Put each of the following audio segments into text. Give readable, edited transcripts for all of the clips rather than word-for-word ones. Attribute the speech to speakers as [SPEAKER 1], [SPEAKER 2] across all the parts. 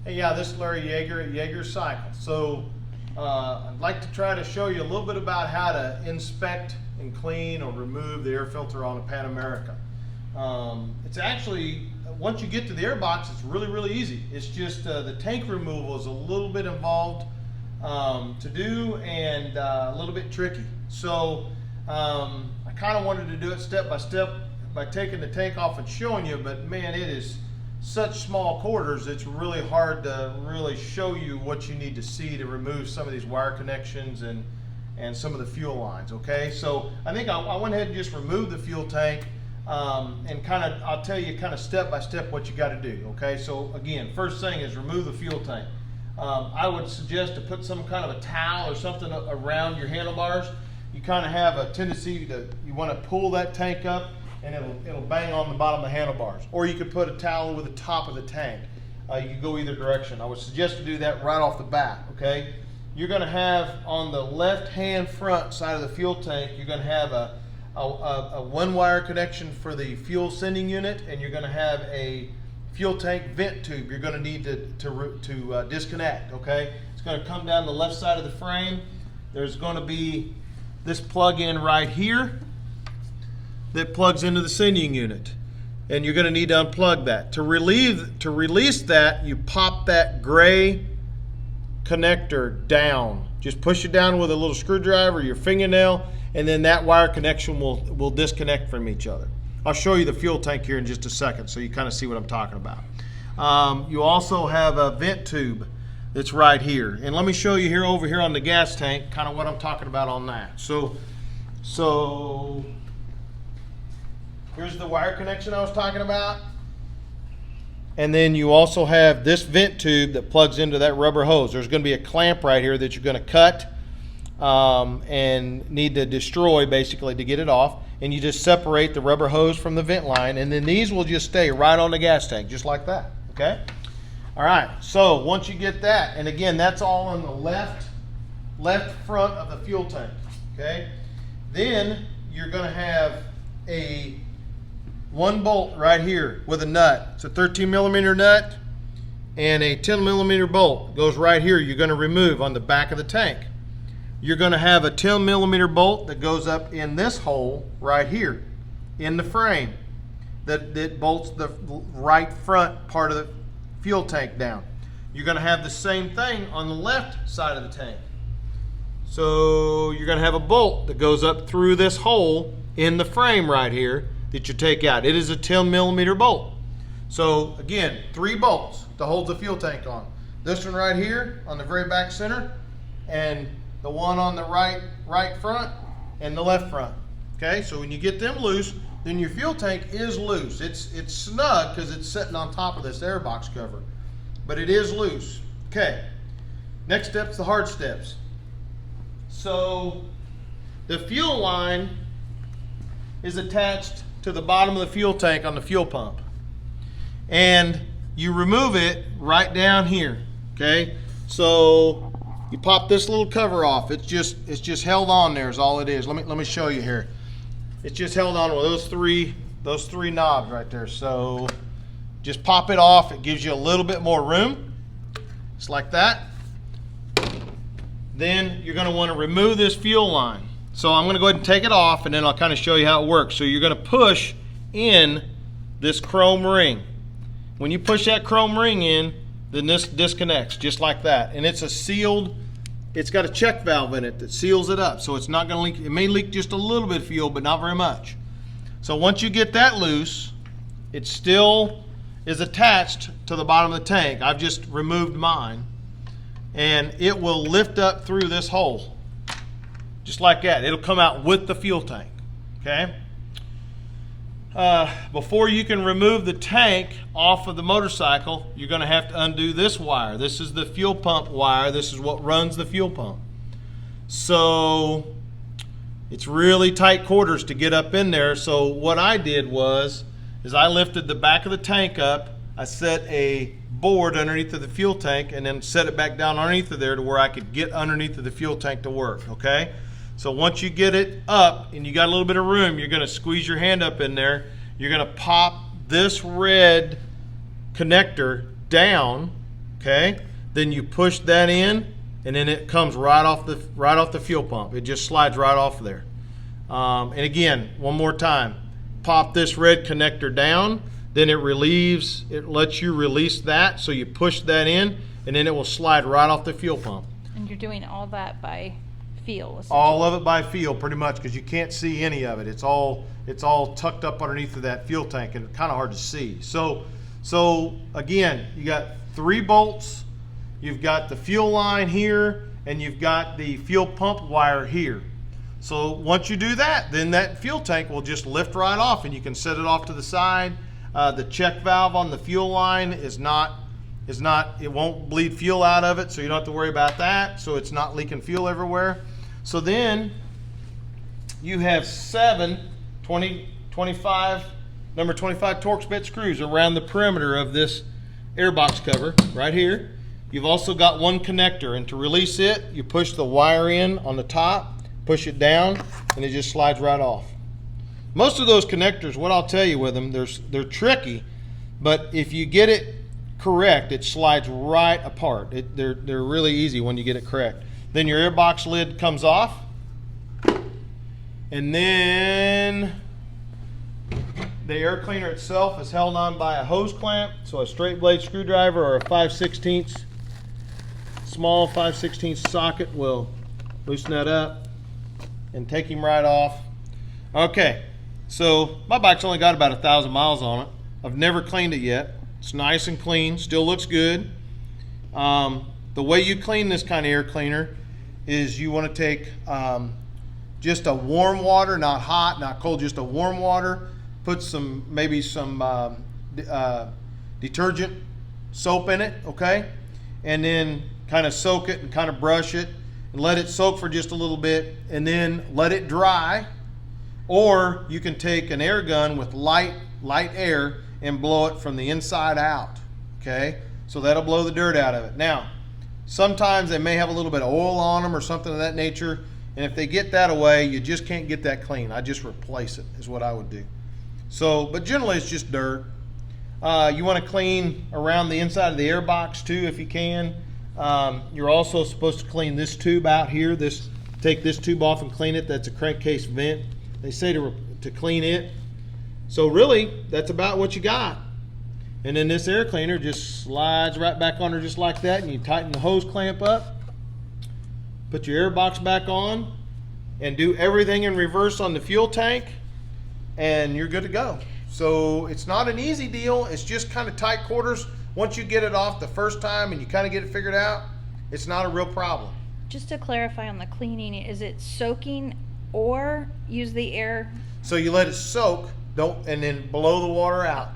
[SPEAKER 1] Hey, yeah, this is Larry Yeager at Yeager Cycle. So I'd like to try to show you a little bit about how to inspect and clean or remove the air filter on a Pam America. It's actually, once you get to the air box, it's really easy. It's just the tank removal is a little bit involved to do and a little bit tricky. So I kind of wanted to do it step by step by taking the tank off and showing you, but man, it is such small quarters, it's really hard to really show you what you need to see to remove some of these wire connections and some of the fuel lines, okay? So I think I went ahead and just removed the fuel tank and I'll tell you kind of step by step what you got to do, okay? So again, first thing is remove the fuel tank. I would suggest to put some kind of a towel or something around your handlebars. You kind of have a tendency to, you want to pull that tank up and it'll bang on the bottom of the handlebars. Or you could put a towel over the top of the tank. You can go either direction. I would suggest to do that right off the bat, okay? You're gonna have on the left-hand front side of the fuel tank, you're gonna have a one-wire connection for the fuel sending unit, and you're gonna have a fuel tank vent tube you're gonna need to disconnect, okay? It's gonna come down the left side of the frame. There's gonna be this plug-in right here that plugs into the sending unit, and you're going to need to unplug that. To release that, you pop that gray connector down. Just push it down with a little screwdriver, your fingernail, and then that wire connection will disconnect from each other. I'll show you the fuel tank here in just a second so you kind of see what I'm talking about. You also have a vent tube that's right here, and let me show you here over here on the gas tank kind of what I'm talking about on that. So here's the wire connection I was talking about. And then you also have this vent tube that plugs into that rubber hose. There's going to be a clamp right here that you're going to cut and need to destroy basically to get it off. And you just separate the rubber hose from the vent line, and then these will just stay right on the gas tank, just like that, okay? All right, so once you get that, and again, that's all on the left front of the fuel tank, okay? Then you're going to have one bolt right here with a nut. It's a 13 millimeter nut and a 10 millimeter bolt goes right here. You're going to remove on the back of the tank. You're going to have a 10 millimeter bolt that goes up in this hole right here in the frame that bolts the right front part of the fuel tank down. You're going to have the same thing on the left side of the tank. So you're going to have a bolt that goes up through this hole in the frame right here that you take out. It is a 10 millimeter bolt. So again, 3 bolts to hold the fuel tank on. This one right here on the very back center, and the one on the right front and the left front. Okay, so when you get them loose, then your fuel tank is loose. It's snug because it's sitting on top of this air box cover, but it is loose. Okay, next step's the hard steps. So the fuel line is attached to the bottom of the fuel tank on the fuel pump, and you remove it right down here, okay? So you pop this little cover off. It's just held on there is all it is. Let me show you here. It's just held on with those three knobs right there. So just pop it off. It gives you a little bit more room, just like that. Then you're going to want to remove this fuel line. So I'm going to go ahead and take it off, and then I'll kind of show you how it works. So you're going to push in this chrome ring. When you push that chrome ring in, then this disconnects just like that. And it's a sealed, it's got a check valve in it that seals it up. So it's not going to leak. It may leak just a little bit of fuel, but not very much. So once you get that loose, it still is attached to the bottom of the tank. I've just removed mine. And it will lift up through this hole. Just like that. It'll come out with the fuel tank, okay? Before you can remove the tank off of the motorcycle, you're going to have to undo this wire. This is the fuel pump wire. This is what runs the fuel pump. So it's really tight quarters to get up in there. So what I did was I lifted the back of the tank up. I set a board underneath of the fuel tank and then set it back down underneath of there to where I could get underneath of the fuel tank to work, okay? So once you get it up and you got a little bit of room, you're going to squeeze your hand up in there. You're going to pop this red connector down, Okay, then you push that in, and then it comes right off the fuel pump. It just slides right off there. And again, one more time, pop this red connector down, then it lets you release that, so you push that in, and then it will slide right off the fuel pump.
[SPEAKER 2] And you're doing all that by feel, essentially.
[SPEAKER 1] All of it by feel, pretty much, because you can't see any of it. It's all tucked up underneath of that fuel tank, and it's kind of hard to see. So again, you got 3 bolts, you've got the fuel line here, and you've got the fuel pump wire here. So once you do that, then that fuel tank will just lift right off, and you can set it off to the side. The check valve on the fuel line it won't bleed fuel out of it, so you don't have to worry about that, so it's not leaking fuel everywhere. So then you have 7 number 25 Torx bit screws around the perimeter of this airbox cover right here. You've also got 1 connector, and to release it, you push the wire in on the top, push it down, and it just slides right off. Most of those connectors, what I'll tell you with them, they're tricky, but if you get it correct, it slides right apart. They're really easy when you get it correct. Then your airbox lid comes off, and then the air cleaner itself is held on by a hose clamp, so a straight blade screwdriver or a 5/16 small 5/16 socket will loosen that up and take him right off. Okay, so my bike's only got about 1,000 miles on it. I've never cleaned it yet. It's nice and clean, still looks good. The way you clean this kind of air cleaner is you want to take just a warm water, not hot, not cold, just a warm water, put maybe some detergent soap in it, okay? And then kind of soak it and kind of brush it and let it soak for just a little bit, and then let it dry. Or you can take an air gun with light air and blow it from the inside out, okay? So that'll blow the dirt out of it. Now, sometimes they may have a little bit of oil on them or something of that nature, and if they get that away, you just can't get that clean. I just replace it is what I would do. So, but generally it's just dirt. You want to clean around the inside of the air box too if you can. You're also supposed to clean this tube out here. Take this tube off and clean it. That's a crankcase vent. They say to clean it. So really, that's about what you got. And then this air cleaner just slides right back on there just like that, and you tighten the hose clamp up, put your air box back on, and do everything in reverse on the fuel tank, and you're good to go. So it's not an easy deal. It's just kind of tight quarters. Once you get it off the first time and you kind of get it figured out, it's not a real problem.
[SPEAKER 2] Just to clarify on the cleaning, is it soaking or use the air?
[SPEAKER 1] So you let it soak, and then blow the water out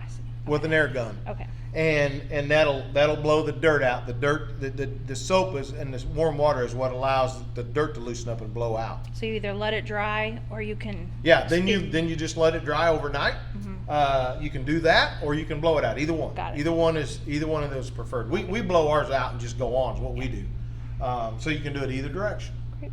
[SPEAKER 1] with an air gun.
[SPEAKER 2] Okay.
[SPEAKER 1] And that'll blow the dirt out. The soap and the warm water is what allows the dirt to loosen up and blow out.
[SPEAKER 2] So you either let it dry or you can.
[SPEAKER 1] Yeah. Then you just let it dry overnight. Mm-hmm. You can do that, or you can blow it out. Either one.
[SPEAKER 2] Got it.
[SPEAKER 1] Either one of those is preferred. We blow ours out and just go on is what we do. So you can do it either direction.
[SPEAKER 2] Great.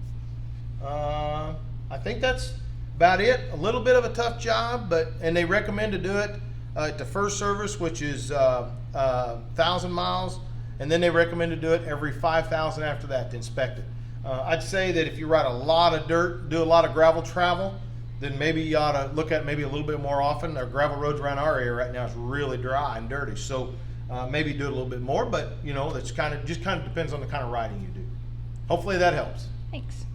[SPEAKER 1] I think that's about it. A little bit of a tough job, and they recommend to do it at the first service, which is 1,000 miles, and then they recommend to do it every 5,000 after that to inspect it. I'd say that if you ride a lot of dirt, do a lot of gravel travel, then maybe you ought to look at it maybe a little bit more often. Our gravel roads around our area right now is really dry and dirty, so maybe do it a little bit more. But that's just kind of depends on the kind of riding you do. Hopefully that helps.
[SPEAKER 2] Thanks.